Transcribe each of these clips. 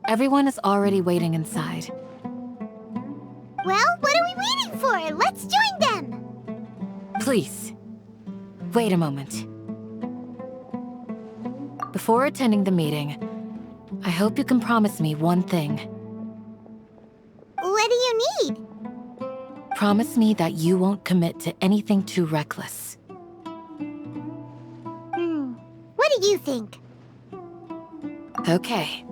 Everyone is already waiting inside. Well, what are we waiting for? Let's join them! Please, wait a moment. Before attending the meeting, I hope you can promise me one thing. What do you need? Promise me that you won't commit to anything too reckless. What do you think? Okay.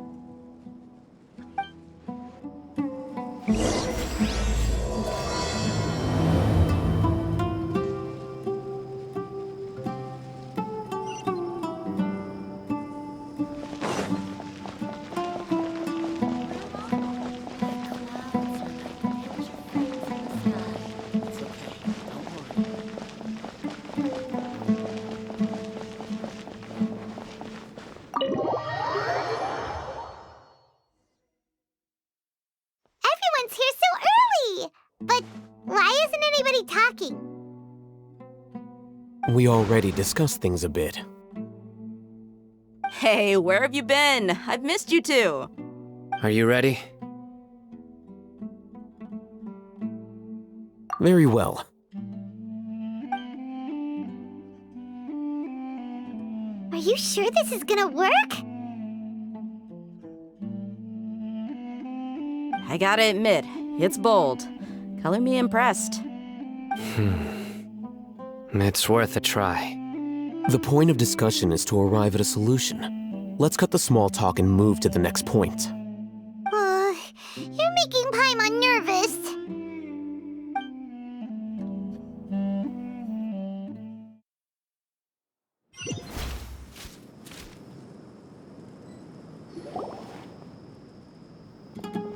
Everyone's here so early! But why isn't anybody talking? We already discussed things a bit. Hey, where have you been? I've missed you two. Are you ready? Very well. Are you sure this is gonna work? I gotta admit, it's bold. Color me impressed. It's worth a try. The point of discussion is to arrive at a solution. Let's cut the small talk and move to the next point. You're making Paimon nervous.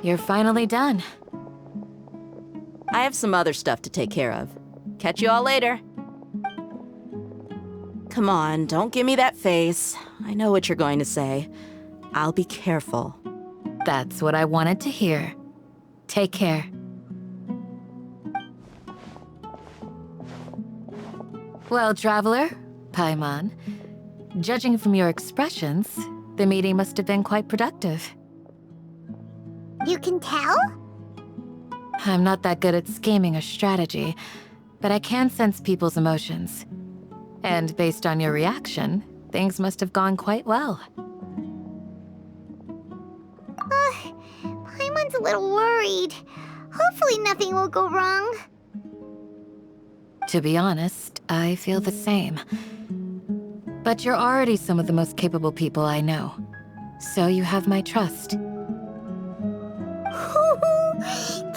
You're finally done. I have some other stuff to take care of. Catch you all later. Come on, don't give me that face. I know what you're going to say. I'll be careful. That's what I wanted to hear. Take care. Well, Traveler, Paimon, judging from your expressions, the meeting must have been quite productive. You can tell? I'm not that good at scheming or strategy, but I can sense people's emotions. And based on your reaction, things must have gone quite well. Paimon's a little worried. Hopefully nothing will go wrong. To be honest, I feel the same. But you're already some of the most capable people I know, so you have my trust.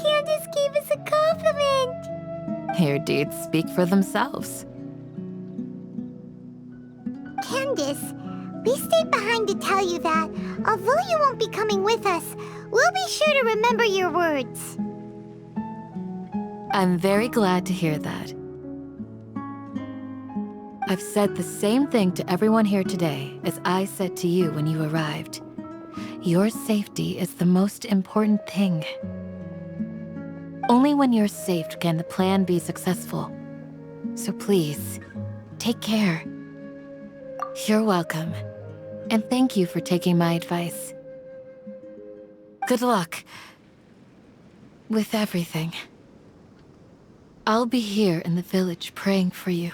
Candace gave us a compliment! Your deeds speak for themselves. Candace, we stayed behind to tell you that, although you won't be coming with us, we'll be sure to remember your words. I'm very glad to hear that. I've said the same thing to everyone here today as I said to you when you arrived. Your safety is the most important thing. Only when you're safe can the plan be successful. So please, take care. You're welcome. And thank you for taking my advice. Good luck with everything. I'll be here in the village praying for you.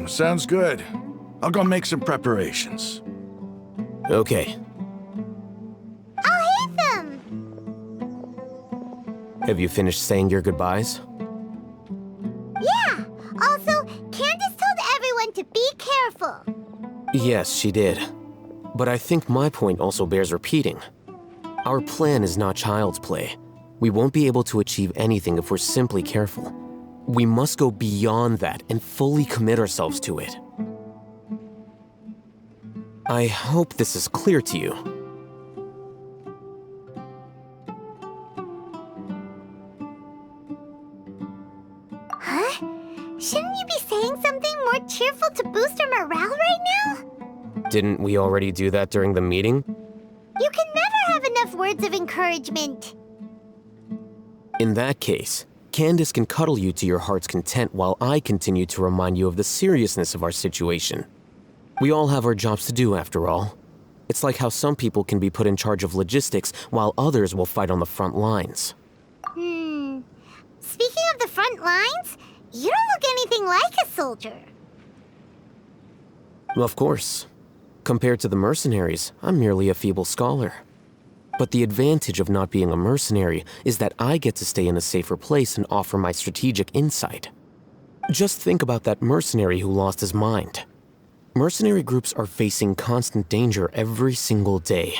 Sounds good. I'll go make some preparations. Okay. I'll hit them! Have you finished saying your goodbyes? Yeah! Also, Candace told everyone to be careful. Yes, she did. But I think my point also bears repeating. Our plan is not child's play. We won't be able to achieve anything if we're simply careful. We must go beyond that and fully commit ourselves to it. I hope this is clear to you. Huh? Shouldn't you be saying something more cheerful to boost our morale right now? Didn't we already do that during the meeting? You can never have enough words of encouragement. In that case, Candace can cuddle you to your heart's content while I continue to remind you of the seriousness of our situation. We all have our jobs to do, after all. It's like how some people can be put in charge of logistics while others will fight on the front lines. Speaking of the front lines, you don't look anything like a soldier. Of course. Compared to the mercenaries, I'm merely a feeble scholar. But the advantage of not being a mercenary is that I get to stay in a safer place and offer my strategic insight. Just think about that mercenary who lost his mind. Mercenary groups are facing constant danger every single day.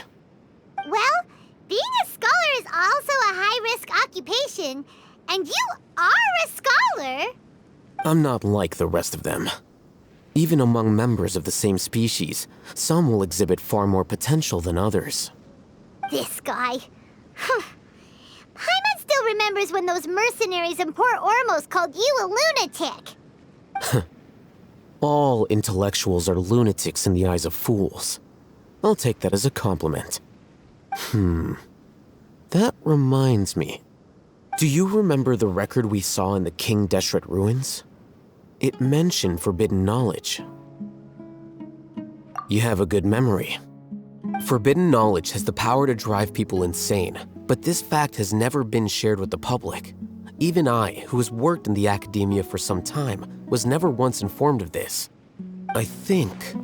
Well, being a scholar is also a high-risk occupation, and you are a scholar. I'm not like the rest of them. Even among members of the same species, some will exhibit far more potential than others. This guy. Paimon still remembers when those mercenaries in Port Ormos called you a lunatic. All intellectuals are lunatics in the eyes of fools. I'll take that as a compliment. That reminds me. Do you remember the record we saw in the King Deshret ruins? It mentioned forbidden knowledge. You have a good memory. Forbidden knowledge has the power to drive people insane, but this fact has never been shared with the public. Even I, who has worked in the academia for some time, was never once informed of this. I think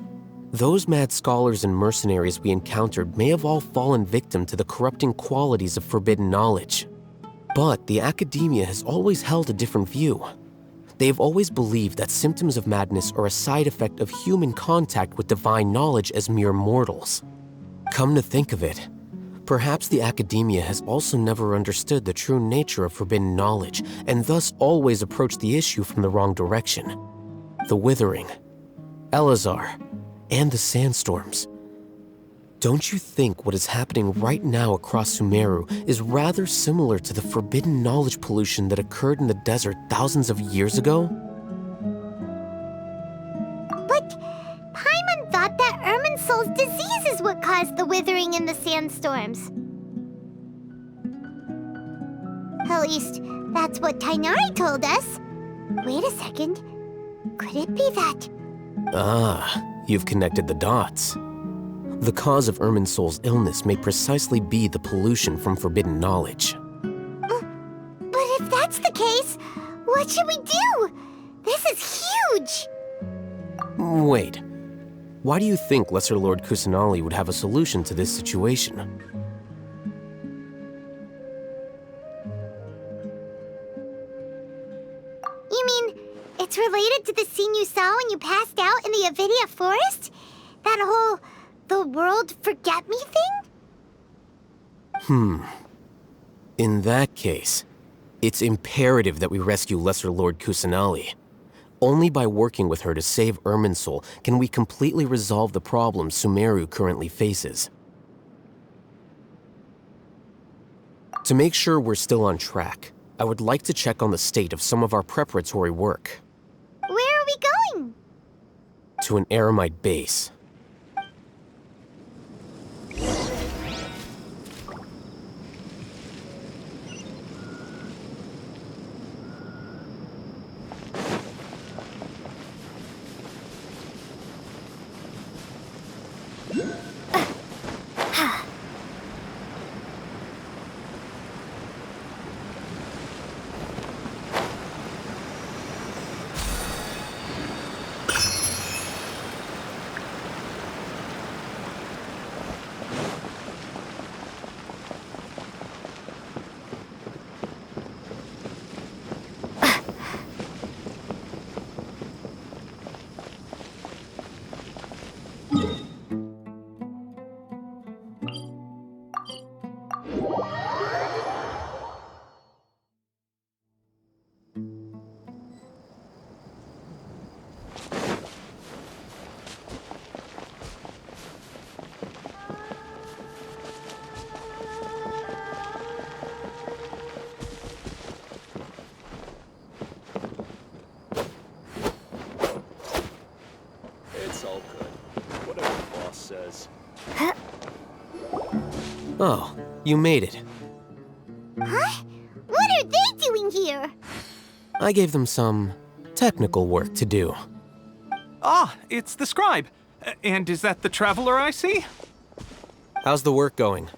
those mad scholars and mercenaries we encountered may have all fallen victim to the corrupting qualities of forbidden knowledge. But the academia has always held a different view. They have always believed that symptoms of madness are a side effect of human contact with divine knowledge as mere mortals. Come to think of it, perhaps the academia has also never understood the true nature of forbidden knowledge and thus always approached the issue from the wrong direction. The Withering, Elazar, and the sandstorms. Don't you think what is happening right now across Sumeru is rather similar to the forbidden knowledge pollution that occurred in the desert thousands of years ago? But Paimon thought that Irminsul's disease is what caused the withering in the sandstorms. At least, that's what Tainari told us. Wait a second. Could it be that? Ah, you've connected the dots. The cause of Irminsul's illness may precisely be the pollution from forbidden knowledge. But if that's the case, what should we do? This is huge! Wait. Why do you think Lesser Lord Kusanali would have a solution to this situation? You mean, it's related to the scene you saw when you passed out in the Avidia forest? That whole, the world forget me thing? In that case, it's imperative that we rescue Lesser Lord Kusanali. Only by working with her to save Irminsul can we completely resolve the problems Sumeru currently faces. To make sure we're still on track, I would like to check on the state of some of our preparatory work. Where are we going? To an Eremite base. says. Oh, you made it. Huh? What are they doing here? I gave them some technical work to do. Ah, it's the scribe. And is that the traveler I see? How's the work going?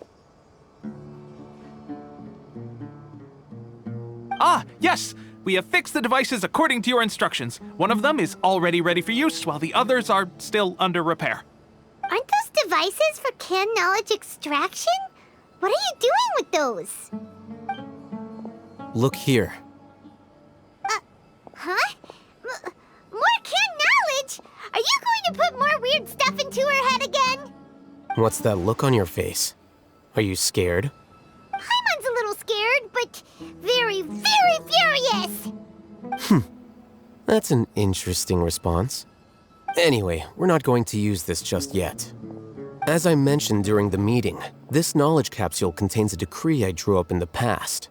Ah, yes! We have fixed the devices according to your instructions. One of them is already ready for use, while the others are still under repair. Aren't those devices for can knowledge extraction? What are you doing with those? Look here. Huh? More can knowledge? Are you going to put more weird stuff into her head again? What's that look on your face? Are you scared? Paimon's a little scared, but very, very furious. That's an interesting response. Anyway, we're not going to use this just yet. As I mentioned during the meeting, this knowledge capsule contains a decree I drew up in the past.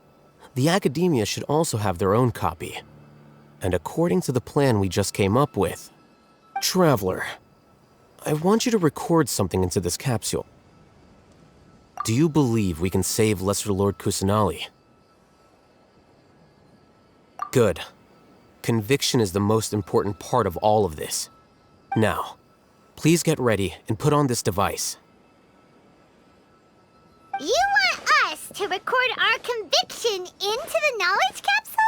The academia should also have their own copy. And according to the plan we just came up with, Traveler, I want you to record something into this capsule. Do you believe we can save Lesser Lord Kusanali? Good. Conviction is the most important part of all of this. Now, please get ready and put on this device. You want us to record our conviction into the knowledge capsule?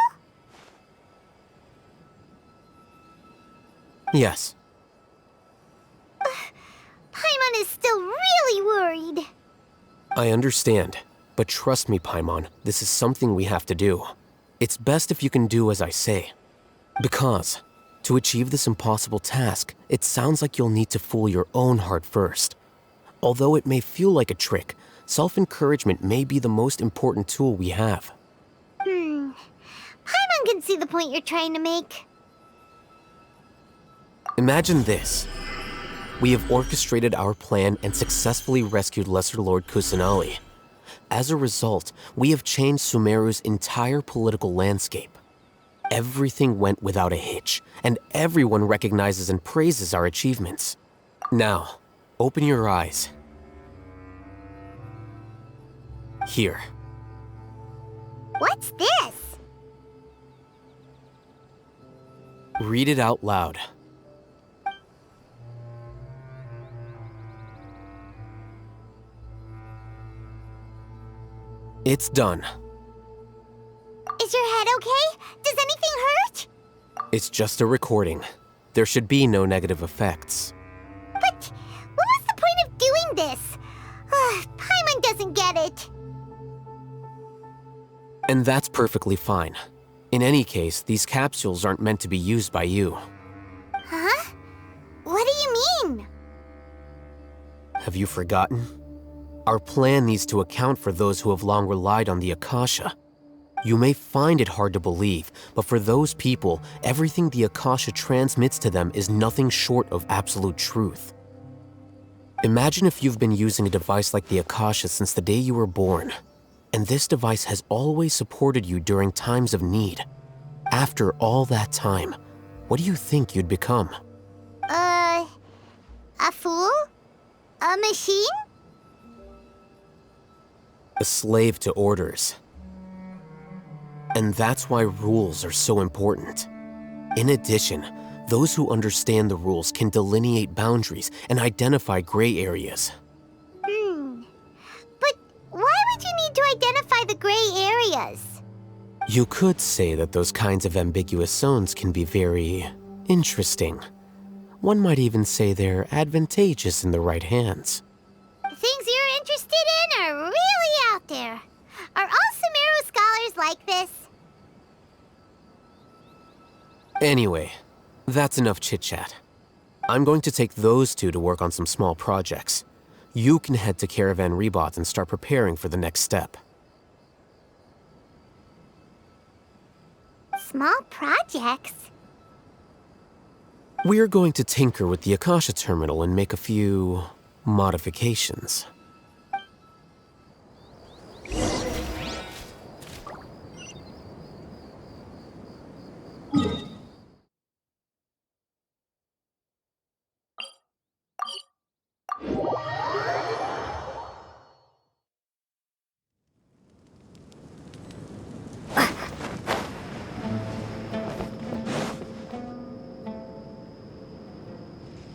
Yes. Paimon is still really worried. I understand, but trust me, Paimon, this is something we have to do. It's best if you can do as I say. Because, to achieve this impossible task, it sounds like you'll need to fool your own heart first. Although it may feel like a trick, self-encouragement may be the most important tool we have. Paimon can see the point you're trying to make. Imagine this. We have orchestrated our plan and successfully rescued Lesser Lord Kusanali. As a result, we have changed Sumeru's entire political landscape. Everything went without a hitch, and everyone recognizes and praises our achievements. Now, open your eyes. Here. What's this? Read it out loud. It's done. Is your head okay? Does anything hurt? It's just a recording. There should be no negative effects. But what was the point of doing this? Paimon doesn't get it. And that's perfectly fine. In any case, these capsules aren't meant to be used by you. Huh? What do you mean? Have you forgotten? Our plan needs to account for those who have long relied on the Akasha. You may find it hard to believe, but for those people, everything the Akasha transmits to them is nothing short of absolute truth. Imagine if you've been using a device like the Akasha since the day you were born, and this device has always supported you during times of need. After all that time, what do you think you'd become? A fool? A machine? A slave to orders. And that's why rules are so important. In addition, those who understand the rules can delineate boundaries and identify gray areas. But why would you need to identify the gray areas? You could say that those kinds of ambiguous zones can be very interesting. One might even say they're advantageous in the right hands. The things you're interested in are really out there. Are all Sumeru scholars like this? Anyway, that's enough chit-chat. I'm going to take those two to work on some small projects. You can head to Caravan Rebot and start preparing for the next step. Small projects? We're going to tinker with the Akasha terminal and make a few modifications.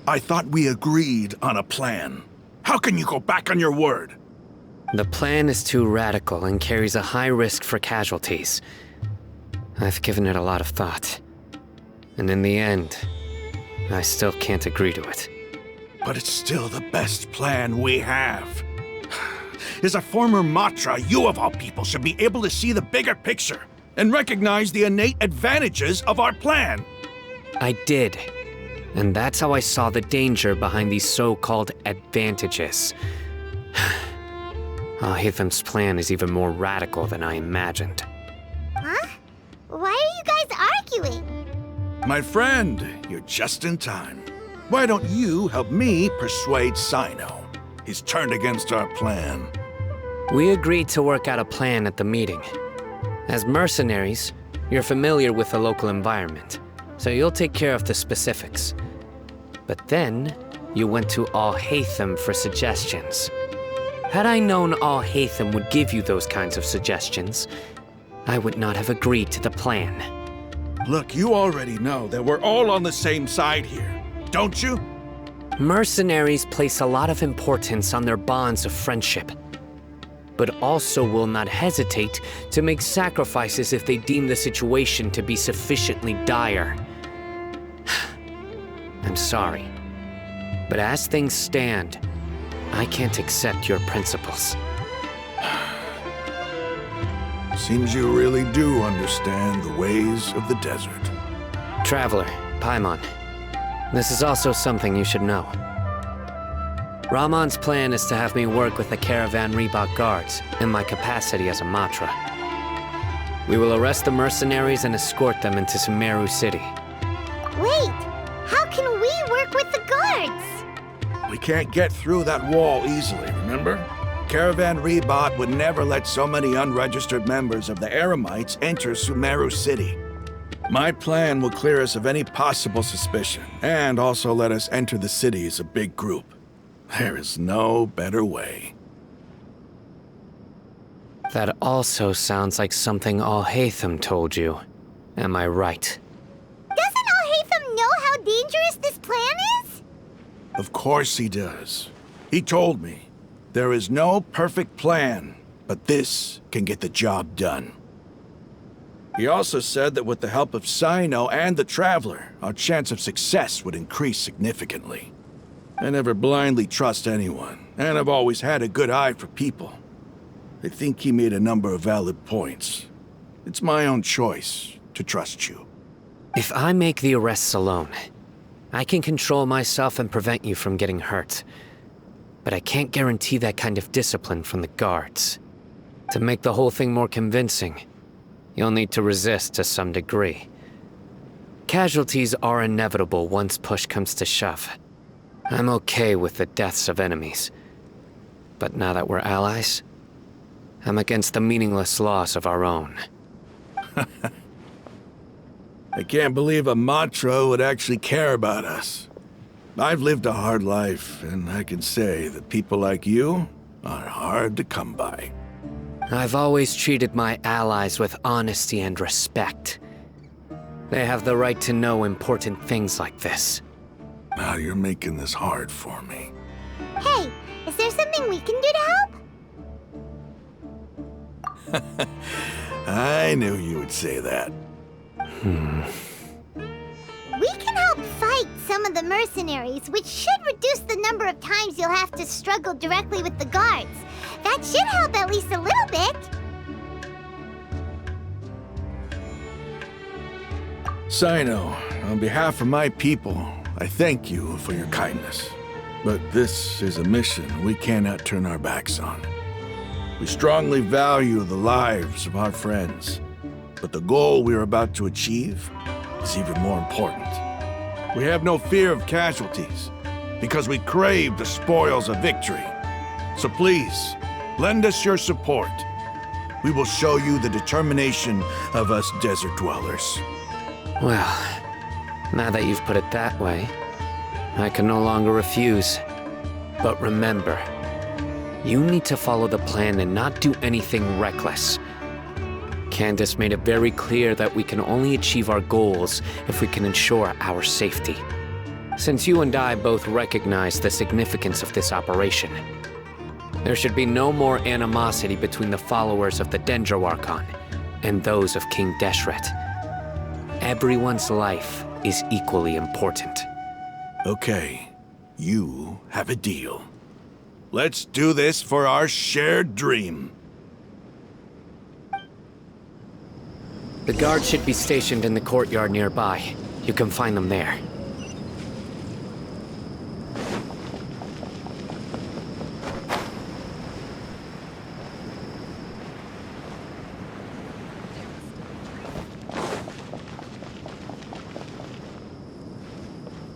I thought we agreed on a plan. How can you go back on your word? The plan is too radical and carries a high risk for casualties. I've given it a lot of thought. And in the end, I still can't agree to it. But it's still the best plan we have. As a former Matra, you of all people should be able to see the bigger picture and recognize the innate advantages of our plan. I did. And that's how I saw the danger behind these so-called advantages. Alhaitham's plan is even more radical than I imagined. Huh? Why are you guys arguing? My friend, you're just in time. Why don't you help me persuade Sino? He's turned against our plan. We agreed to work out a plan at the meeting. As mercenaries, you're familiar with the local environment, so you'll take care of the specifics. But then, you went to Alhaitham for suggestions. Had I known Alhaitham would give you those kinds of suggestions, I would not have agreed to the plan. Look, you already know that we're all on the same side here, don't you? Mercenaries place a lot of importance on their bonds of friendship, but also will not hesitate to make sacrifices if they deem the situation to be sufficiently dire. I'm sorry, but as things stand, I can't accept your principles. Seems you really do understand the ways of the desert. Traveler, Paimon, this is also something you should know. Ramon's plan is to have me work with the Caravan Reebok guards in my capacity as a Matra. We will arrest the mercenaries and escort them into Sumeru City. Wait, how can we work with the guards? We can't get through that wall easily, remember? Caravan Reebok would never let so many unregistered members of the Eremites enter Sumeru City. My plan will clear us of any possible suspicion, and also let us enter the city as a big group. There is no better way. That also sounds like something Alhaitham told you. Am I right? Doesn't Alhaitham know how dangerous this plan is? Of course he does. He told me, there is no perfect plan, but this can get the job done. He also said that with the help of Sino and the Traveler, our chance of success would increase significantly. I never blindly trust anyone, and I've always had a good eye for people. I think he made a number of valid points. It's my own choice to trust you. If I make the arrests alone, I can control myself and prevent you from getting hurt. But I can't guarantee that kind of discipline from the guards. To make the whole thing more convincing, you'll need to resist to some degree. Casualties are inevitable once push comes to shove. I'm okay with the deaths of enemies. But now that we're allies, I'm against the meaningless loss of our own. I can't believe a Matra would actually care about us. I've lived a hard life, and I can say that people like you are hard to come by. I've always treated my allies with honesty and respect. They have the right to know important things like this. Now you're making this hard for me. Hey, is there something we can do to help? I knew you would say that. We can help fight some of the mercenaries, which should reduce the number of times you'll have to struggle directly with the guards. That should help at least a little bit. Sino, on behalf of my people, I thank you for your kindness. But this is a mission we cannot turn our backs on. We strongly value the lives of our friends, but the goal we are about to achieve is even more important. We have no fear of casualties, because we crave the spoils of victory. So please, lend us your support. We will show you the determination of us desert dwellers. Well, now that you've put it that way, I can no longer refuse. But remember, you need to follow the plan and not do anything reckless. Candace made it very clear that we can only achieve our goals if we can ensure our safety. Since you and I both recognize the significance of this operation, there should be no more animosity between the followers of the Dendro Archon and those of King Deshret. Everyone's life is equally important. Okay, you have a deal. Let's do this for our shared dream. The guards should be stationed in the courtyard nearby. You can find them there.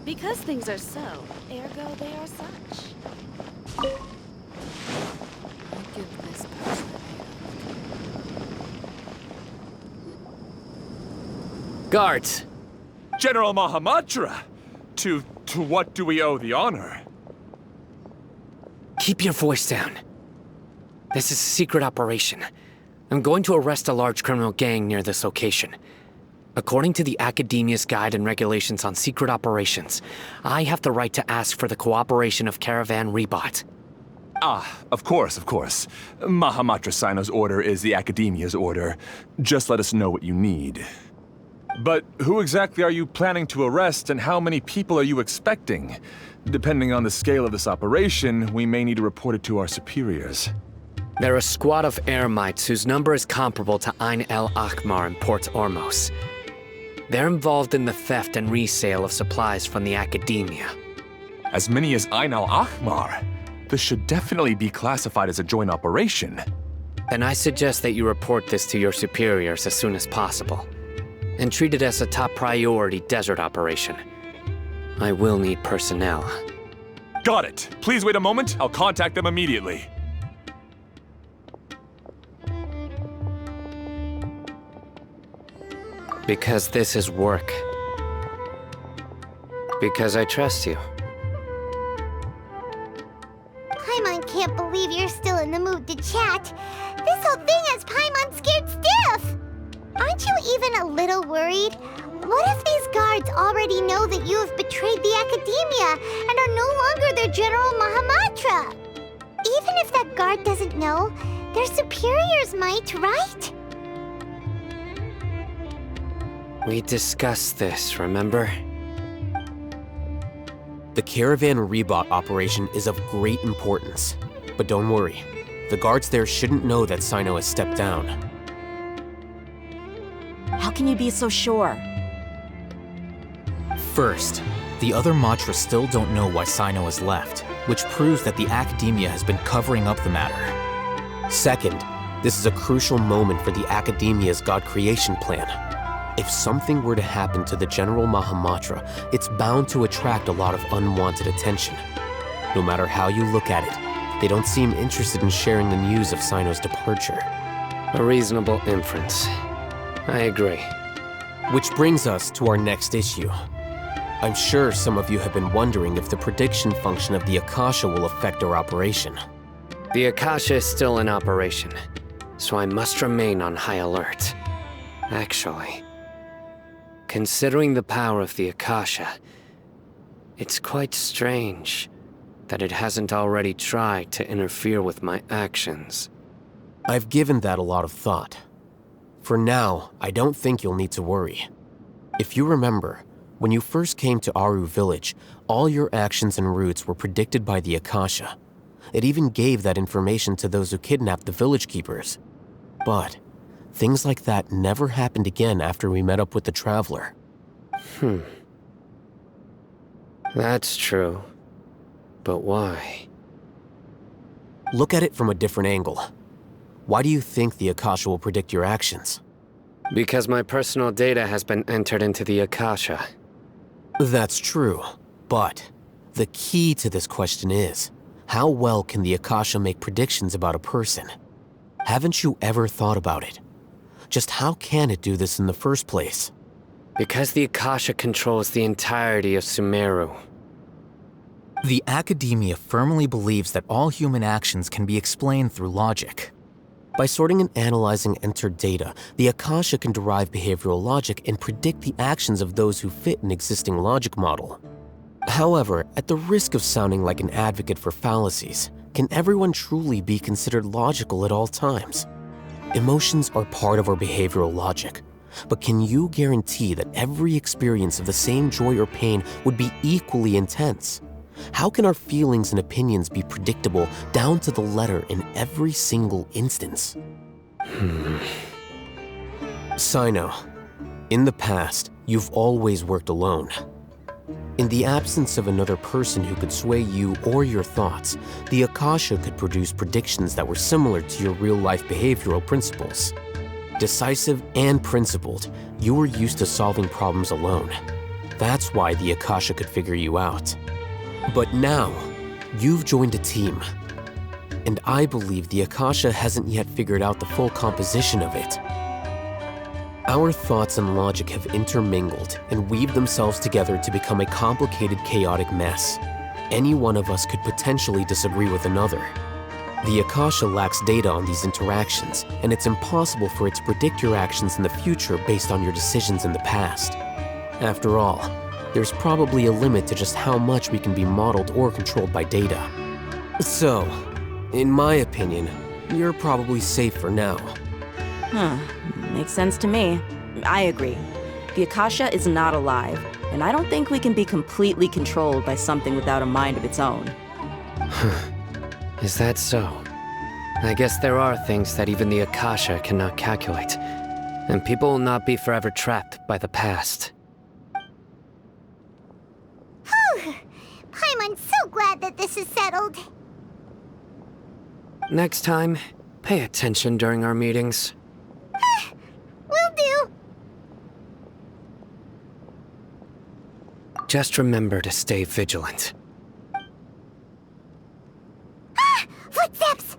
Because things are so, ergo they are such. I'll give this person Guards! General Mahamatra! To what do we owe the honor? Keep your voice down. This is a secret operation. I'm going to arrest a large criminal gang near this location. According to the Academia's Guide and Regulations on Secret Operations, I have the right to ask for the cooperation of Caravan Rebot. Ah, of course. Mahamatra Sino's order is the Academia's order. Just let us know what you need. But who exactly are you planning to arrest, and how many people are you expecting? Depending on the scale of this operation, we may need to report it to our superiors. They're a squad of Eremites whose number is comparable to Ain El Akhmar in Port Ormos. They're involved in the theft and resale of supplies from the Academia. As many as Ain al-Akhmar? This should definitely be classified as a joint operation. Then I suggest that you report this to your superiors as soon as possible, and treat it as a top priority desert operation. I will need personnel. Got it. Please wait a moment. I'll contact them immediately. Because this is work. Because I trust you. Paimon can't believe you're still in the mood to chat. This whole thing has Paimon scared stiff. Aren't you even a little worried? What if these guards already know that you have betrayed the Academia and are no longer their General Mahamatra? Even if that guard doesn't know, their superiors might, right? We discussed this, remember? The Caravan Rebot operation is of great importance. But don't worry, the guards there shouldn't know that Sino has stepped down. How can you be so sure? First, the other Matras still don't know why Sino has left, which proves that the Academia has been covering up the matter. Second, this is a crucial moment for the Academia's God creation plan. If something were to happen to the General Mahamatra, it's bound to attract a lot of unwanted attention. No matter how you look at it, they don't seem interested in sharing the news of Sino's departure. A reasonable inference. I agree. Which brings us to our next issue. I'm sure some of you have been wondering if the prediction function of the Akasha will affect our operation. The Akasha is still in operation, so I must remain on high alert. Actually, considering the power of the Akasha, it's quite strange that it hasn't already tried to interfere with my actions. I've given that a lot of thought. For now, I don't think you'll need to worry. If you remember, when you first came to Aru Village, all your actions and routes were predicted by the Akasha. It even gave that information to those who kidnapped the village keepers. But things like that never happened again after we met up with the Traveler. That's true. But why? Look at it from a different angle. Why do you think the Akasha will predict your actions? Because my personal data has been entered into the Akasha. That's true, but the key to this question is, how well can the Akasha make predictions about a person? Haven't you ever thought about it? Just how can it do this in the first place? Because the Akasha controls the entirety of Sumeru. The Academia firmly believes that all human actions can be explained through logic. By sorting and analyzing entered data, the Akasha can derive behavioral logic and predict the actions of those who fit an existing logic model. However, at the risk of sounding like an advocate for fallacies, can everyone truly be considered logical at all times? Emotions are part of our behavioral logic, but can you guarantee that every experience of the same joy or pain would be equally intense? How can our feelings and opinions be predictable down to the letter in every single instance? Sino, in the past, you've always worked alone. In the absence of another person who could sway you or your thoughts, the Akasha could produce predictions that were similar to your real-life behavioral principles. Decisive and principled, you were used to solving problems alone. That's why the Akasha could figure you out. But now, you've joined a team. And I believe the Akasha hasn't yet figured out the full composition of it. Our thoughts and logic have intermingled and weaved themselves together to become a complicated, chaotic mess. Any one of us could potentially disagree with another. The Akasha lacks data on these interactions, and it's impossible for it to predict your actions in the future based on your decisions in the past. After all, there's probably a limit to just how much we can be modeled or controlled by data. So, in my opinion, you're probably safe for now. Makes sense to me. I agree. The Akasha is not alive, and I don't think we can be completely controlled by something without a mind of its own. Is that so? I guess there are things that even the Akasha cannot calculate, and people will not be forever trapped by the past. Whew! Paimon's so glad that this is settled. Next time, pay attention during our meetings. Will do. Just remember to stay vigilant. Footsteps!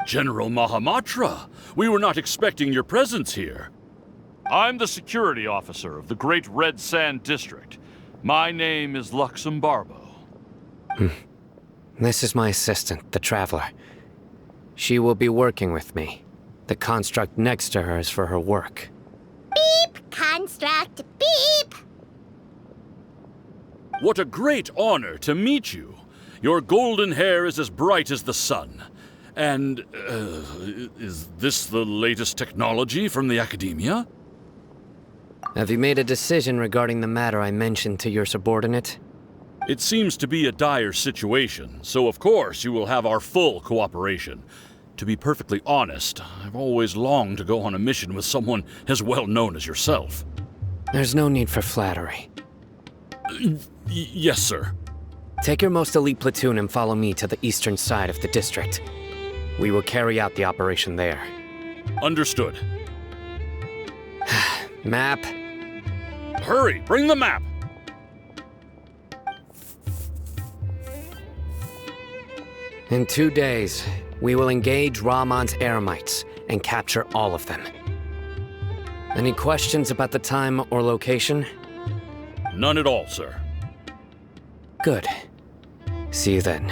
General Mahamatra, we were not expecting your presence here. I'm the security officer of the Great Red Sand District. My name is Luxembarbo. This is my assistant, the Traveler. She will be working with me. The construct next to her is for her work. Beep! Construct, beep! What a great honor to meet you. Your golden hair is as bright as the sun. And, is this the latest technology from the Academia? Have you made a decision regarding the matter I mentioned to your subordinate? It seems to be a dire situation, so of course you will have our full cooperation. To be perfectly honest, I've always longed to go on a mission with someone as well known as yourself. There's no need for flattery. Yes, sir. Take your most elite platoon and follow me to the eastern side of the district. We will carry out the operation there. Understood. Map. Hurry, bring the map! In 2 days, we will engage Rahman's Eremites and capture all of them. Any questions about the time or location? None at all, sir. Good. See you then.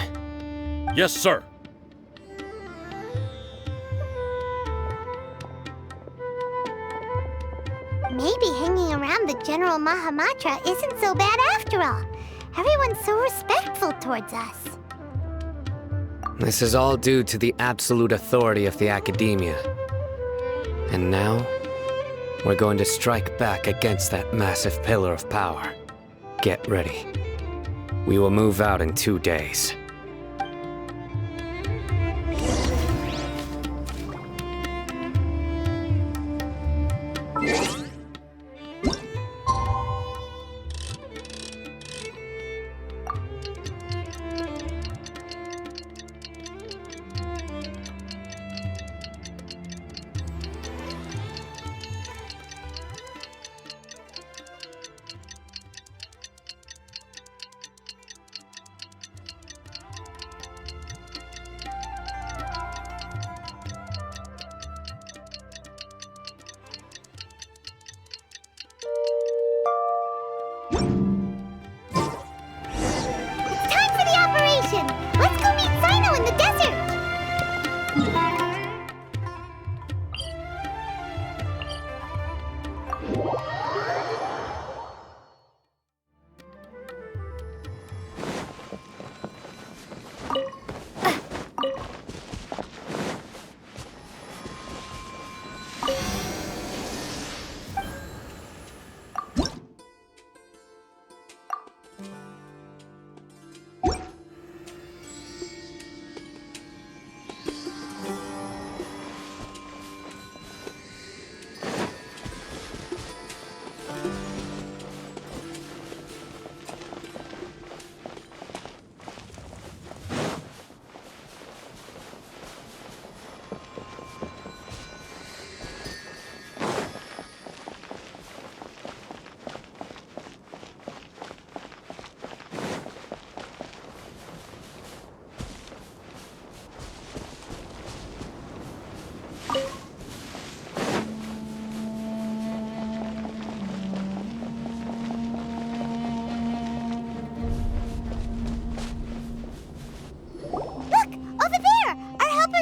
Yes, sir. Maybe hanging around the General Mahamatra isn't so bad after all. Everyone's so respectful towards us. This is all due to the absolute authority of the Academia. And now, we're going to strike back against that massive pillar of power. Get ready. We will move out in 2 days.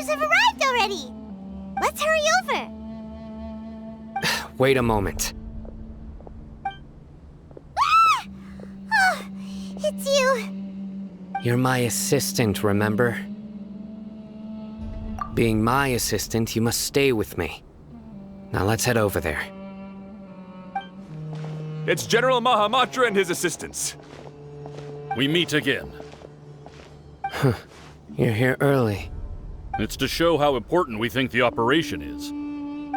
have arrived already. Let's hurry over. Wait a moment. Ah! Oh, it's you. You're my assistant, remember? Being my assistant, you must stay with me. Now let's head over there. It's General Mahamatra and his assistants. We meet again. You're here early. It's to show how important we think the operation is.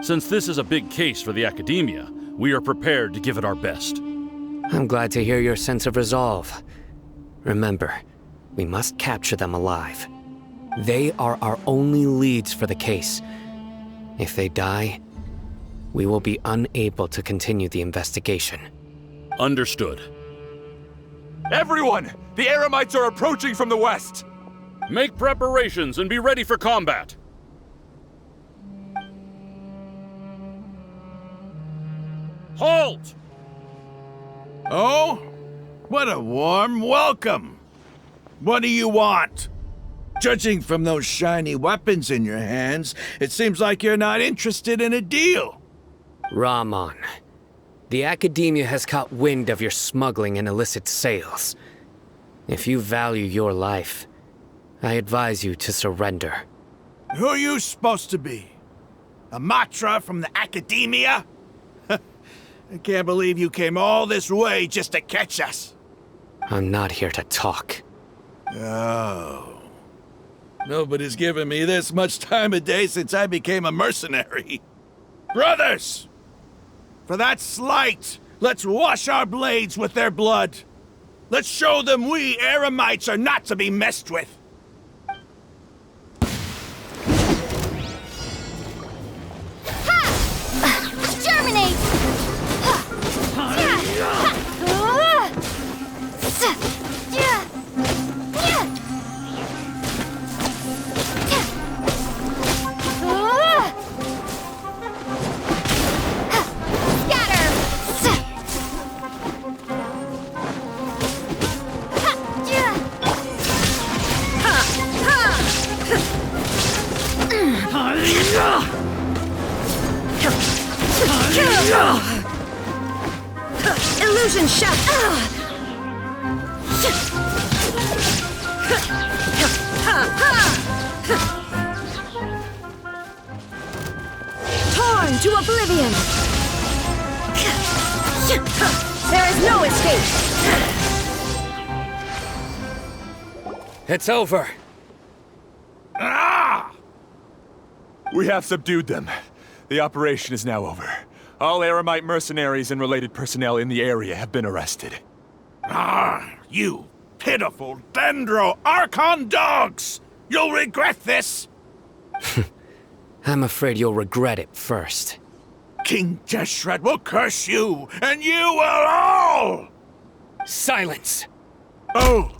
Since this is a big case for the Academia, we are prepared to give it our best. I'm glad to hear your sense of resolve. Remember, we must capture them alive. They are our only leads for the case. If they die, we will be unable to continue the investigation. Understood. Everyone! The Eremites are approaching from the west! Make preparations and be ready for combat. Halt! Oh? What a warm welcome! What do you want? Judging from those shiny weapons in your hands, it seems like you're not interested in a deal. Rahman, the Academia has caught wind of your smuggling and illicit sales. If you value your life, I advise you to surrender. Who are you supposed to be? A Matra from the Academia? I can't believe you came all this way just to catch us. I'm not here to talk. Oh. Nobody's given me this much time of day since I became a mercenary. Brothers! For that slight, let's wash our blades with their blood. Let's show them we Eremites are not to be messed with. Germinate! Illusion shot! Torn to oblivion! There is no escape! It's over. Ah! We have subdued them. The operation is now over. All Eremite mercenaries and related personnel in the area have been arrested. Ah, you pitiful Dendro Archon dogs! You'll regret this! I'm afraid you'll regret it first. King Jeshret will curse you, and you will all! Silence! Oh,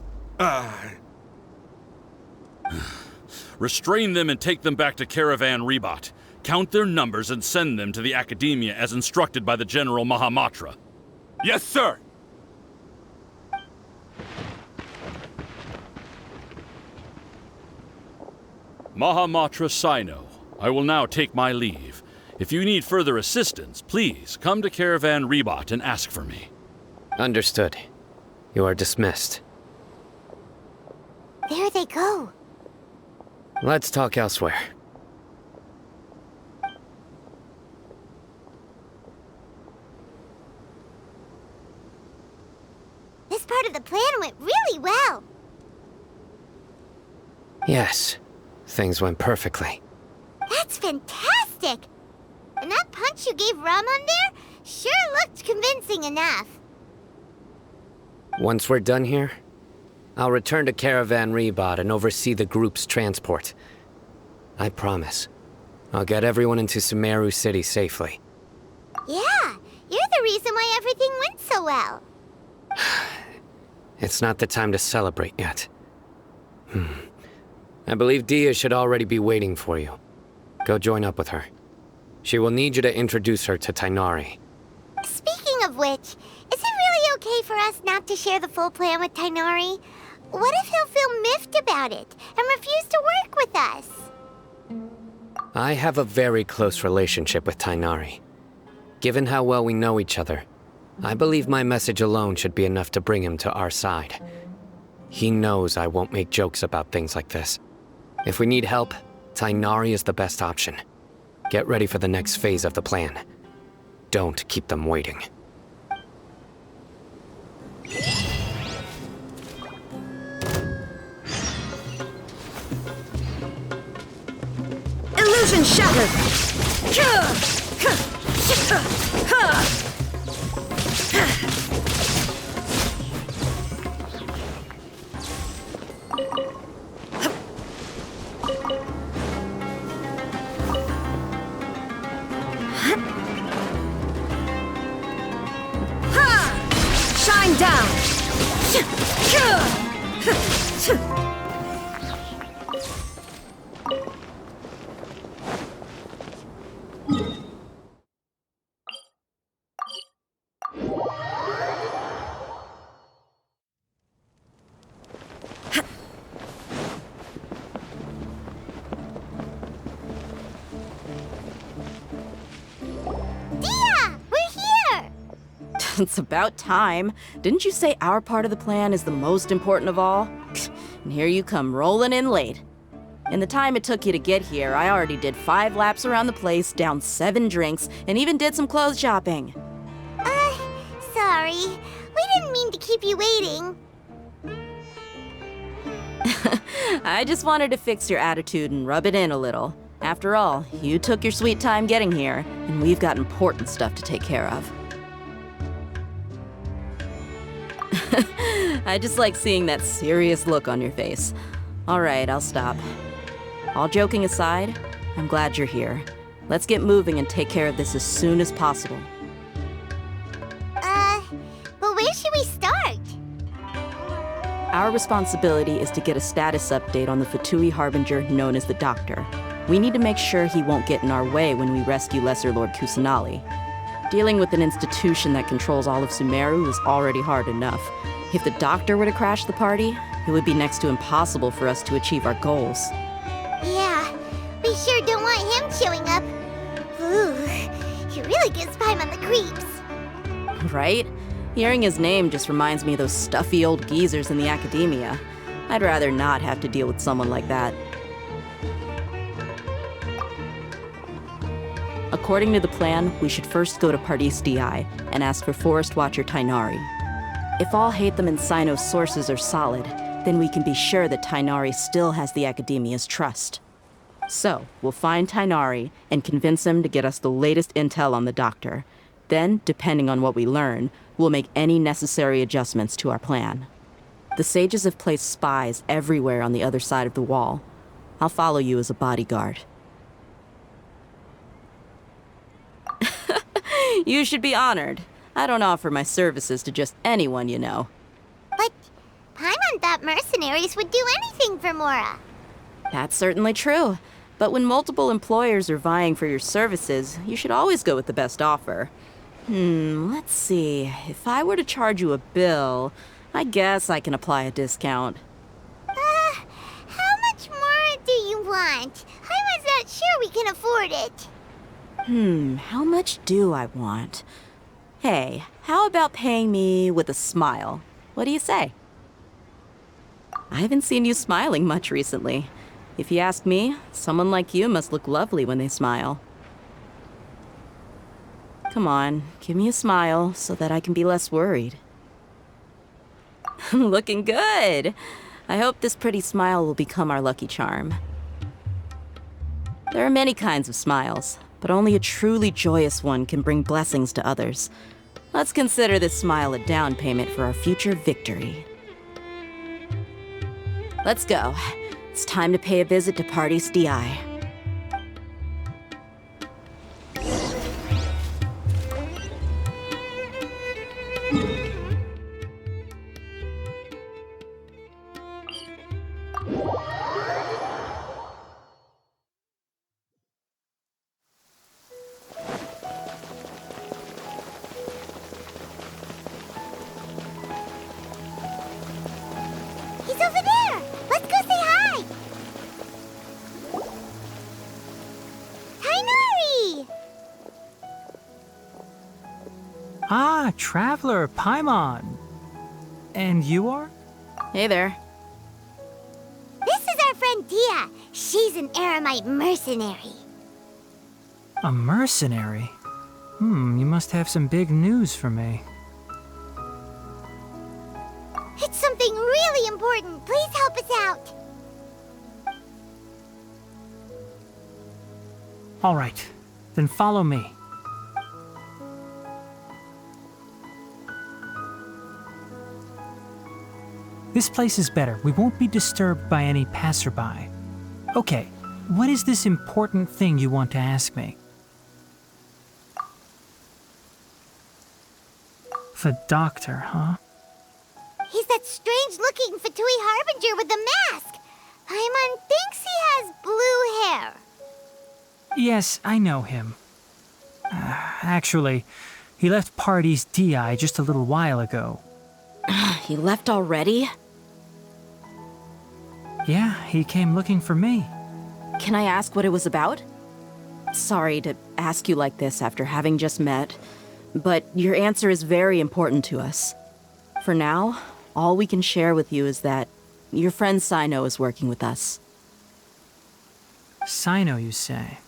Restrain them and take them back to Caravan Rebot. Count their numbers and send them to the Academia as instructed by the General Mahamatra. Yes, sir! Mahamatra Sino, I will now take my leave. If you need further assistance, please come to Caravan Rebot and ask for me. Understood. You are dismissed. There they go. Let's talk elsewhere. This part of the plan went really well. Yes, things went perfectly. That's fantastic! And that punch you gave Rahman there sure looked convincing enough. Once we're done here, I'll return to Caravan Rebot and oversee the group's transport. I promise. I'll get everyone into Sumeru City safely. Yeah, you're the reason why everything went so well. It's not the time to celebrate yet. I believe Dia should already be waiting for you. Go join up with her. She will need you to introduce her to Tainari. Speaking of which, is it really okay for us not to share the full plan with Tainari? What if he'll feel miffed about it and refuse to work with us? I have a very close relationship with Tainari. Given how well we know each other, I believe my message alone should be enough to bring him to our side. He knows I won't make jokes about things like this. If we need help, Tainari is the best option. Get ready for the next phase of the plan. Don't keep them waiting. Illusion shattered! Shine down! It's about time. Didn't you say our part of the plan is the most important of all? And here you come rolling in late. In the time it took you to get here, I already did 5 laps around the place, downed 7 drinks, and even did some clothes shopping. Sorry. We didn't mean to keep you waiting. I just wanted to fix your attitude and rub it in a little. After all, you took your sweet time getting here, and we've got important stuff to take care of. I just like seeing that serious look on your face. All right, I'll stop. All joking aside, I'm glad you're here. Let's get moving and take care of this as soon as possible. But where should we start? Our responsibility is to get a status update on the Fatui Harbinger known as the Doctor. We need to make sure he won't get in our way when we rescue Lesser Lord Kusanali. Dealing with an institution that controls all of Sumeru is already hard enough. If the Doctor were to crash the party, it would be next to impossible for us to achieve our goals. Yeah, we sure don't want him showing up. Ooh, he really gives Paimon the creeps. Right? Hearing his name just reminds me of those stuffy old geezers in the academia. I'd rather not have to deal with someone like that. According to the plan, we should first go to Pardis DI and ask for Forest Watcher Tainari. If all Hatham and Sino's sources are solid, then we can be sure that Tainari still has the Academia's trust. So, we'll find Tainari and convince him to get us the latest intel on the Doctor. Then, depending on what we learn, we'll make any necessary adjustments to our plan. The sages have placed spies everywhere on the other side of the wall. I'll follow you as a bodyguard. You should be honored. I don't offer my services to just anyone you know. But Paimon thought mercenaries would do anything for Mora. That's certainly true. But when multiple employers are vying for your services, you should always go with the best offer. Let's see. If I were to charge you a bill, I guess I can apply a discount. How much more do you want? Paimon's not sure we can afford it. How much do I want? Hey, how about paying me with a smile? What do you say? I haven't seen you smiling much recently. If you ask me, someone like you must look lovely when they smile. Come on, give me a smile so that I can be less worried. Looking good! I hope this pretty smile will become our lucky charm. There are many kinds of smiles, but only a truly joyous one can bring blessings to others. Let's consider this smile a down payment for our future victory. Let's go. It's time to pay a visit to Pardis DI. He's over there! Let's go say hi! Ah, Traveler, Paimon. And you are? Hey there. This is our friend Dia. She's an Aramite mercenary. A mercenary? You must have some big news for me. It's something really important. Please help us out. All right, then follow me. This place is better. We won't be disturbed by any passerby. Okay, what is this important thing you want to ask me? The doctor, huh? He's that strange-looking Fatui Harbinger with the mask. Paimon thinks he has blue hair. Yes, I know him. Actually, he left Party's DI just a little while ago. He left already? Yeah, he came looking for me. Can I ask what it was about? Sorry to ask you like this after having just met, but your answer is very important to us. For now, all we can share with you is that your friend Cyno is working with us. Cyno, you say?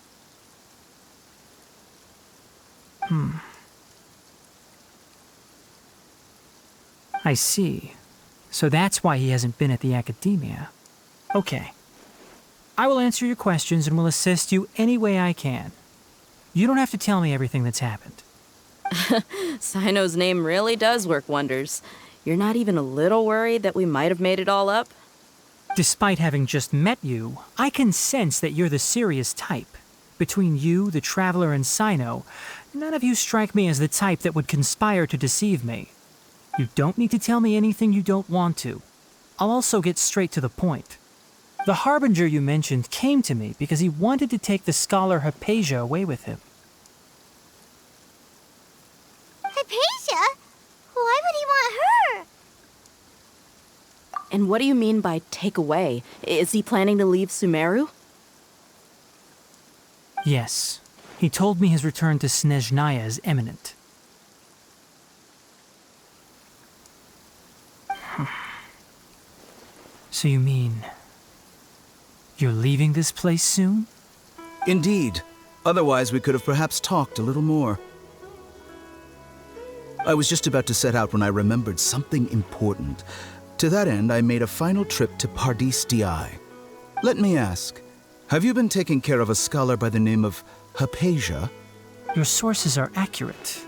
I see. So that's why he hasn't been at the academia. Okay. I will answer your questions and will assist you any way I can. You don't have to tell me everything that's happened. Cyno's name really does work wonders. You're not even a little worried that we might have made it all up? Despite having just met you, I can sense that you're the serious type. Between you, the Traveler, and Cyno, none of you strike me as the type that would conspire to deceive me. You don't need to tell me anything you don't want to. I'll also get straight to the point. The Harbinger you mentioned came to me because he wanted to take the scholar Hypatia away with him. Hypatia? Why would he want her? And what do you mean by take away? Is he planning to leave Sumeru? Yes. He told me his return to Snezhnaya is imminent. So you mean... you're leaving this place soon? Indeed. Otherwise, we could have perhaps talked a little more. I was just about to set out when I remembered something important. To that end, I made a final trip to Pardis Di. Let me ask, have you been taking care of a scholar by the name of Hypatia? Your sources are accurate.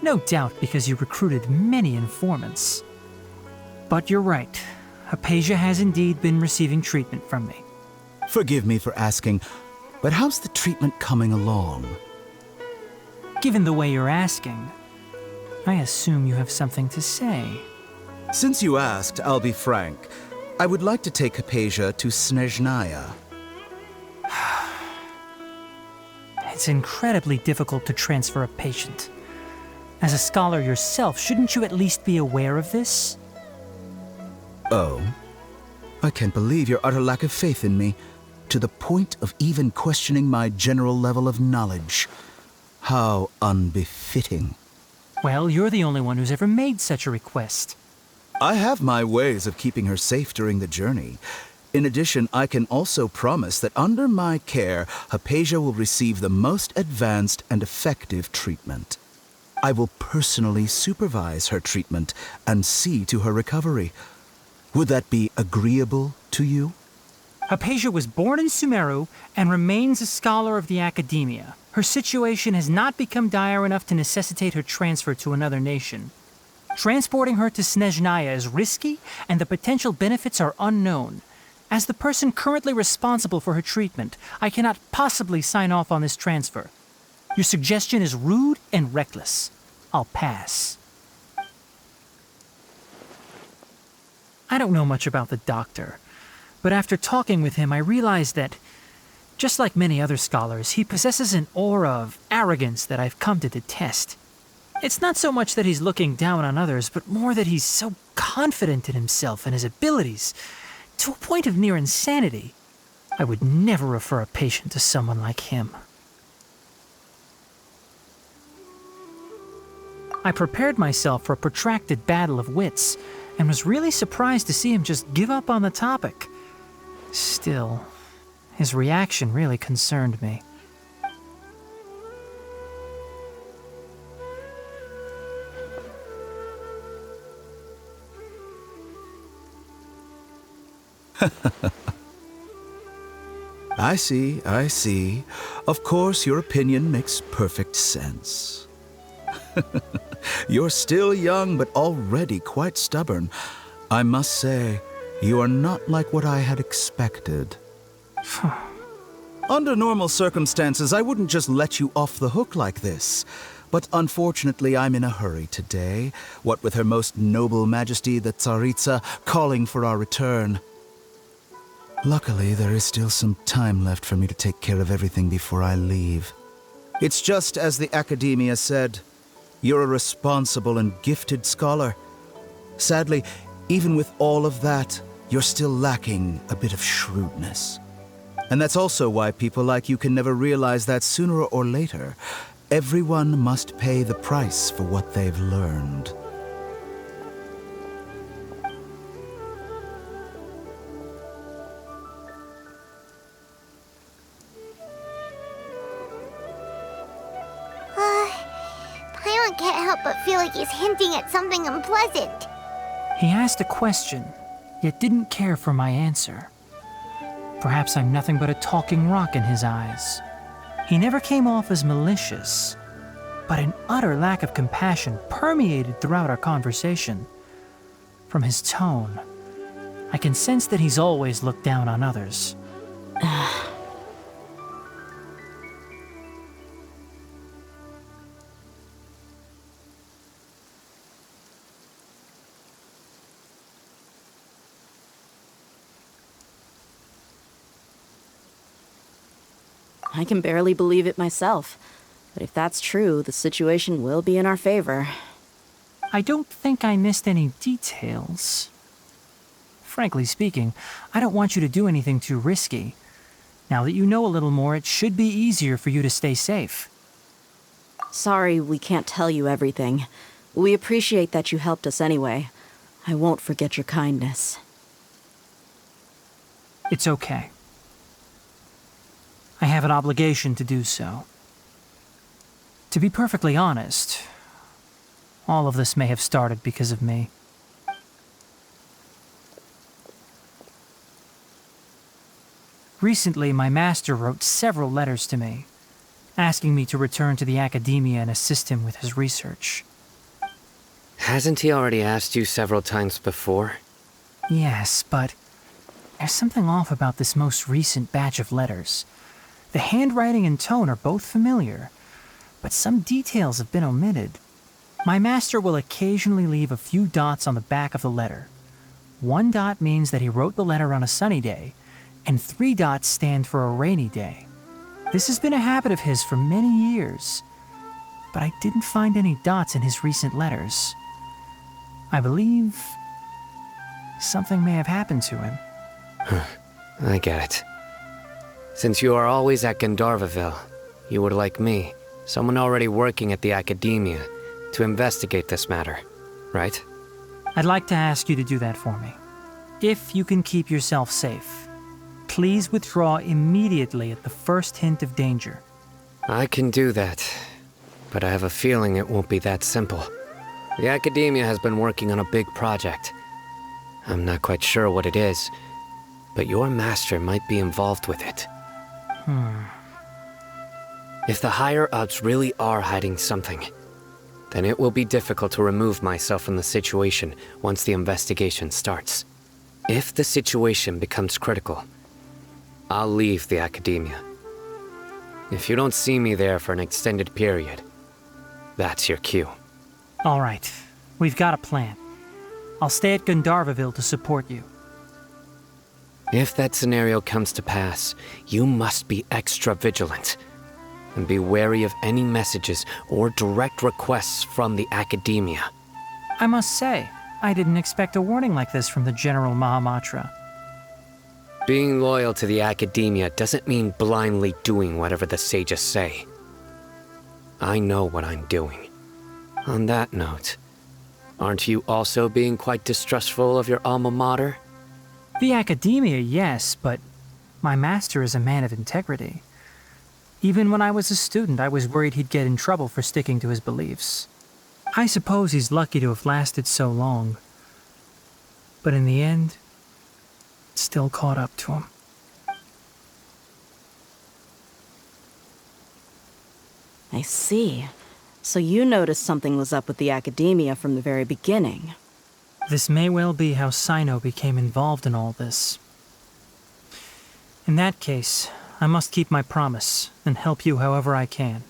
No doubt because you recruited many informants. But you're right. Hypatia has indeed been receiving treatment from me. Forgive me for asking, but how's the treatment coming along? Given the way you're asking, I assume you have something to say. Since you asked, I'll be frank. I would like to take Hypatia to Snezhnaya. It's incredibly difficult to transfer a patient. As a scholar yourself, shouldn't you at least be aware of this? Oh? I can't believe your utter lack of faith in me, to the point of even questioning my general level of knowledge. How unbefitting. Well, you're the only one who's ever made such a request. I have my ways of keeping her safe during the journey. In addition, I can also promise that under my care, Hypatia will receive the most advanced and effective treatment. I will personally supervise her treatment and see to her recovery. Would that be agreeable to you? Hypatia was born in Sumeru and remains a scholar of the academia. Her situation has not become dire enough to necessitate her transfer to another nation. Transporting her to Snezhnaya is risky, and the potential benefits are unknown. As the person currently responsible for her treatment, I cannot possibly sign off on this transfer. Your suggestion is rude and reckless. I'll pass. I don't know much about the doctor, but after talking with him, I realized that, just like many other scholars, he possesses an aura of arrogance that I've come to detest. It's not so much that he's looking down on others, but more that he's so confident in himself and his abilities, to a point of near insanity. I would never refer a patient to someone like him. I prepared myself for a protracted battle of wits, and was really surprised to see him just give up on the topic. Still, his reaction really concerned me. I see. Of course, your opinion makes perfect sense. You're still young, but already quite stubborn. I must say, you are not like what I had expected. Under normal circumstances, I wouldn't just let you off the hook like this. But unfortunately, I'm in a hurry today, what with Her Most Noble Majesty the Tsaritsa calling for our return. Luckily, there is still some time left for me to take care of everything before I leave. It's just as the Academia said, you're a responsible and gifted scholar. Sadly, even with all of that, you're still lacking a bit of shrewdness. And that's also why people like you can never realize that sooner or later, everyone must pay the price for what they've learned. Paimon can't help but feel like he's hinting at something unpleasant. He asked a question, yet didn't care for my answer. Perhaps I'm nothing but a talking rock in his eyes. He never came off as malicious, but an utter lack of compassion permeated throughout our conversation. From his tone, I can sense that he's always looked down on others. I can barely believe it myself. But if that's true, the situation will be in our favor. I don't think I missed any details. Frankly speaking, I don't want you to do anything too risky. Now that you know a little more, it should be easier for you to stay safe. Sorry we can't tell you everything. We appreciate that you helped us anyway. I won't forget your kindness. It's okay. I have an obligation to do so. To be perfectly honest, all of this may have started because of me. Recently, my master wrote several letters to me, asking me to return to the Academia and assist him with his research. Hasn't he already asked you several times before? Yes, but there's something off about this most recent batch of letters. The handwriting and tone are both familiar, but some details have been omitted. My master will occasionally leave a few dots on the back of the letter. 1 dot means that he wrote the letter on a sunny day, and 3 dots stand for a rainy day. This has been a habit of his for many years, but I didn't find any dots in his recent letters. I believe something may have happened to him. I get it. Since you are always at Gandharvaville, you would like me, someone already working at the Academia, to investigate this matter, right? I'd like to ask you to do that for me. If you can keep yourself safe, please withdraw immediately at the first hint of danger. I can do that, but I have a feeling it won't be that simple. The Academia has been working on a big project. I'm not quite sure what it is, but your master might be involved with it. If the higher-ups really are hiding something, then it will be difficult to remove myself from the situation once the investigation starts. If the situation becomes critical, I'll leave the Academia. If you don't see me there for an extended period, that's your cue. All right, we've got a plan. I'll stay at Gandharvaville to support you. If that scenario comes to pass, you must be extra vigilant. And be wary of any messages or direct requests from the Academia. I must say, I didn't expect a warning like this from the General Mahamatra. Being loyal to the Academia doesn't mean blindly doing whatever the sages say. I know what I'm doing. On that note, aren't you also being quite distrustful of your alma mater? The academia, yes, but my master is a man of integrity. Even when I was a student, I was worried he'd get in trouble for sticking to his beliefs. I suppose he's lucky to have lasted so long. But in the end, it still caught up to him. I see. So you noticed something was up with the academia from the very beginning. This may well be how Sino became involved in all this. In that case, I must keep my promise and help you however I can.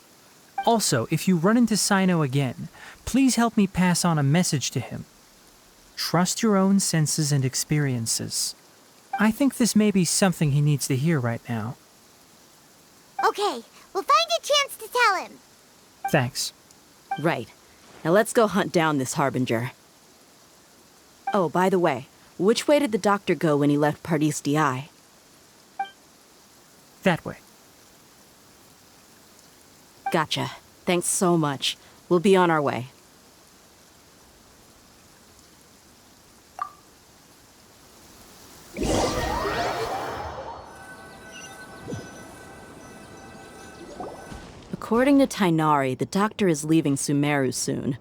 Also, if you run into Sino again, please help me pass on a message to him. Trust your own senses and experiences. I think this may be something he needs to hear right now. Okay, we'll find a chance to tell him. Thanks. Right. Now let's go hunt down this Harbinger. Oh, by the way, which way did the doctor go when he left Pardis DI? That way. Gotcha. Thanks so much. We'll be on our way. According to Tighnari, the doctor is leaving Sumeru soon.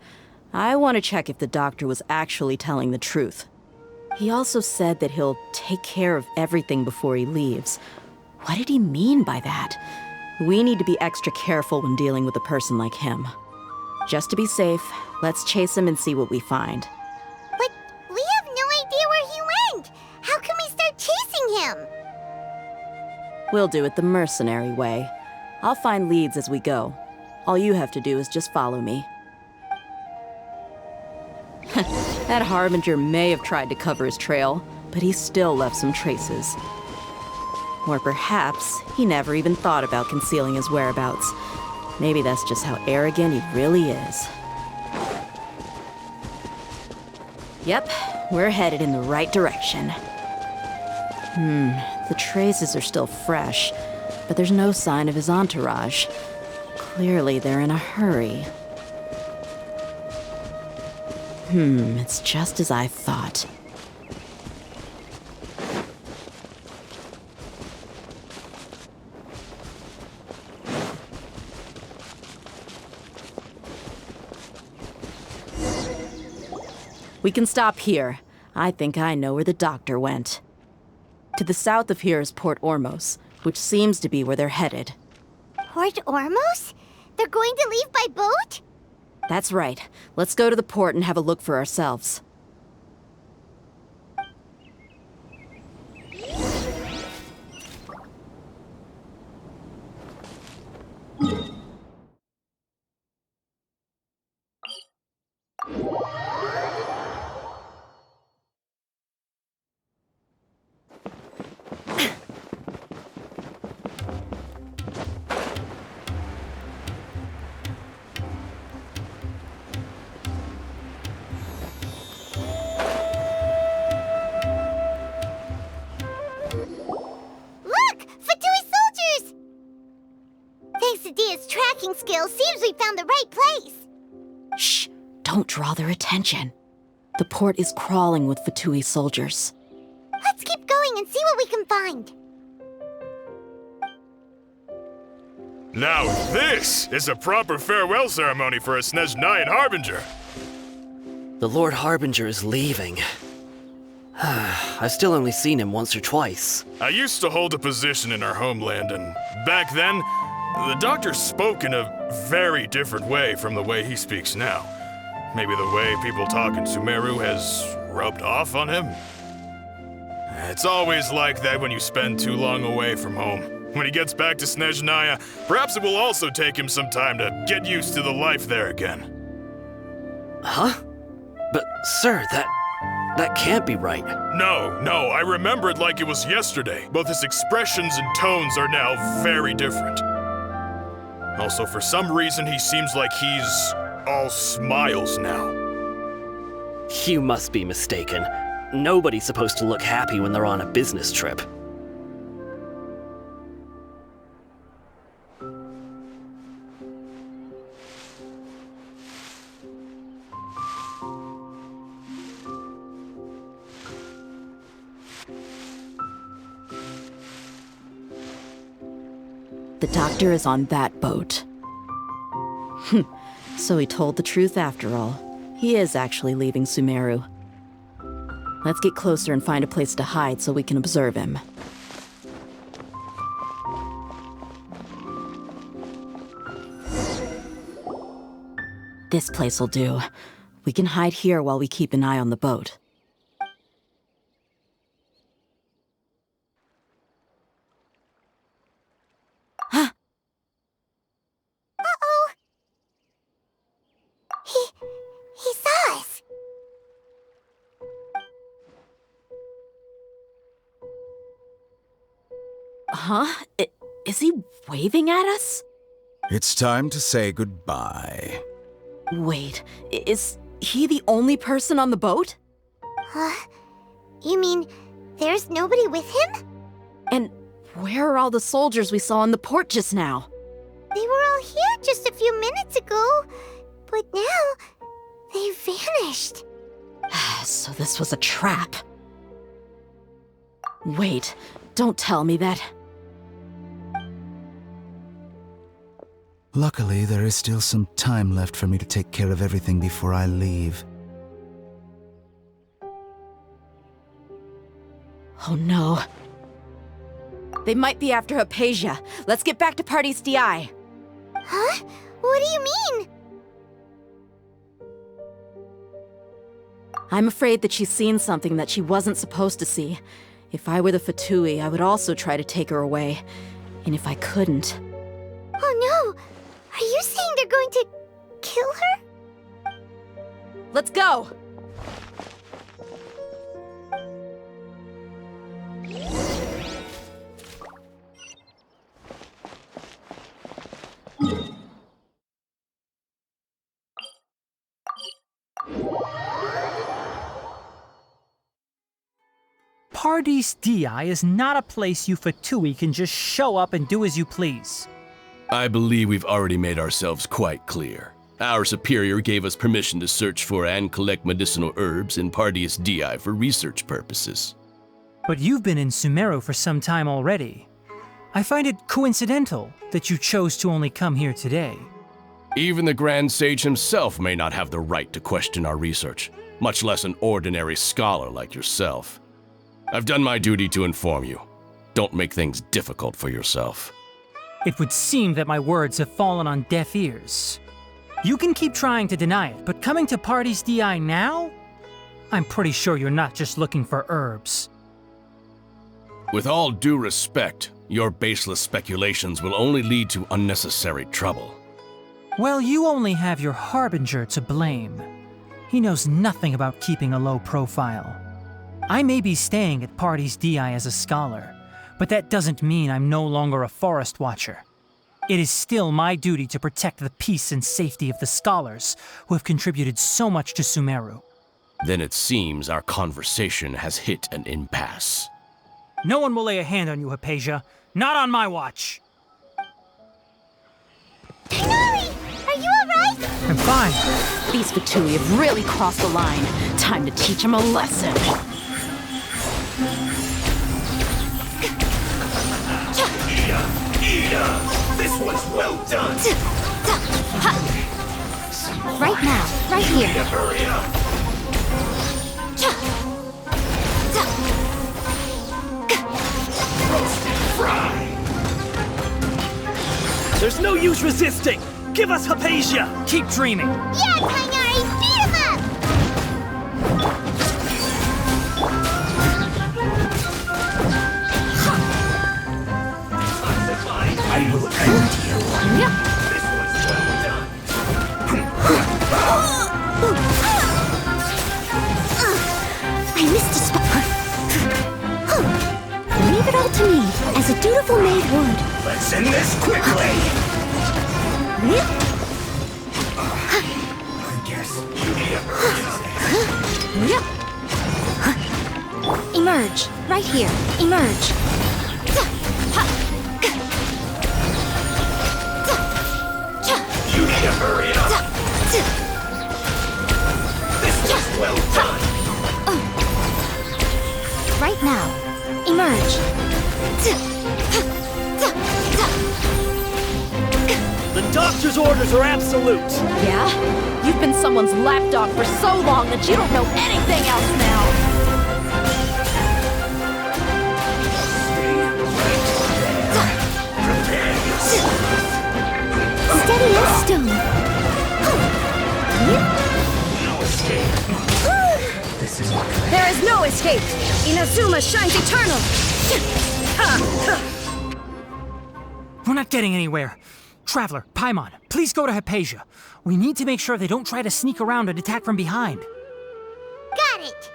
I want to check if the doctor was actually telling the truth. He also said that he'll take care of everything before he leaves. What did he mean by that? We need to be extra careful when dealing with a person like him. Just to be safe, let's chase him and see what we find. But we have no idea where he went! How can we start chasing him? We'll do it the mercenary way. I'll find leads as we go. All you have to do is just follow me. That Harbinger may have tried to cover his trail, but he still left some traces. Or perhaps he never even thought about concealing his whereabouts. Maybe that's just how arrogant he really is. Yep, we're headed in the right direction. The traces are still fresh, but there's no sign of his entourage. Clearly they're in a hurry. It's just as I thought. We can stop here. I think I know where the doctor went. To the south of here is Port Ormos, which seems to be where they're headed. Port Ormos? They're going to leave by boat? That's right. Let's go to the port and have a look for ourselves. Tracking skills, seems we found the right place. Shh! Don't draw their attention. The port is crawling with Fatui soldiers. Let's keep going and see what we can find. Now this is a proper farewell ceremony for a Snezhnayan Harbinger. The Lord Harbinger is leaving. I've still only seen him once or twice. I used to hold a position in our homeland, and back then, the doctor spoke in a very different way from the way he speaks now. Maybe the way people talk in Sumeru has rubbed off on him? It's always like that when you spend too long away from home. When he gets back to Snezhnaya, perhaps it will also take him some time to get used to the life there again. Huh? But, sir, that can't be right. No, I remember it like it was yesterday. Both his expressions and tones are now very different. Also, for some reason, he seems like he's all smiles now. You must be mistaken. Nobody's supposed to look happy when they're on a business trip. The doctor is on that boat. So he told the truth after all. He is actually leaving Sumeru. Let's get closer and find a place to hide so we can observe him. This place will do. We can hide here while we keep an eye on the boat. Uh-oh! He saw us! Huh? Is he waving at us? It's time to say goodbye. Wait, is he the only person on the boat? You mean there's nobody with him? And where are all the soldiers we saw in the port just now? They were all here just a few minutes ago, but now they vanished. So this was a trap. Wait, don't tell me that. Luckily, there is still some time left for me to take care of everything before I leave. Oh no. They might be after Hypatia. Let's get back to Party's DI. Huh? What do you mean? I'm afraid that she's seen something that she wasn't supposed to see. If I were the Fatui, I would also try to take her away. And if I couldn't... Oh no! Are you saying they're going to kill her? Let's go! Party's DI is not a place you Fatui can just show up and do as you please. I believe we've already made ourselves quite clear. Our superior gave us permission to search for and collect medicinal herbs in Party's DI for research purposes. But you've been in Sumeru for some time already. I find it coincidental that you chose to only come here today. Even the Grand Sage himself may not have the right to question our research, much less an ordinary scholar like yourself. I've done my duty to inform you. Don't make things difficult for yourself. It would seem that my words have fallen on deaf ears. You can keep trying to deny it, but coming to Party's DI now? I'm pretty sure you're not just looking for herbs. With all due respect, your baseless speculations will only lead to unnecessary trouble. Well, you only have your Harbinger to blame. He knows nothing about keeping a low profile. I may be staying at Party's DI as a scholar, but that doesn't mean I'm no longer a forest watcher. It is still my duty to protect the peace and safety of the scholars who have contributed so much to Sumeru. Then it seems our conversation has hit an impasse. No one will lay a hand on you, Hypatia. Not on my watch. Tighnari! Are you alright? I'm fine. These Fatui have really crossed the line. Time to teach them a lesson. This was well done! Right now, right here. Hurry up! Roasted fry! There's no use resisting! Give us Hypatia! Keep dreaming! Yeah, Tighnari! Beat him up! I will end you. Yep. This was well done. I missed a spot. Leave it all to me, as a dutiful maid would. Let's end this quickly. I guess you need a Emerge. Right here. Emerge. You need to hurry up. This was well done. Right now. Emerge. master's orders are absolute. Yeah? You've been someone's lapdog for so long that you don't know anything else now. Steady as stone. There is no escape! Inazuma shines eternal! We're not getting anywhere. Traveler, Paimon, please go to Hypatia. We need to make sure they don't try to sneak around and attack from behind. Got it!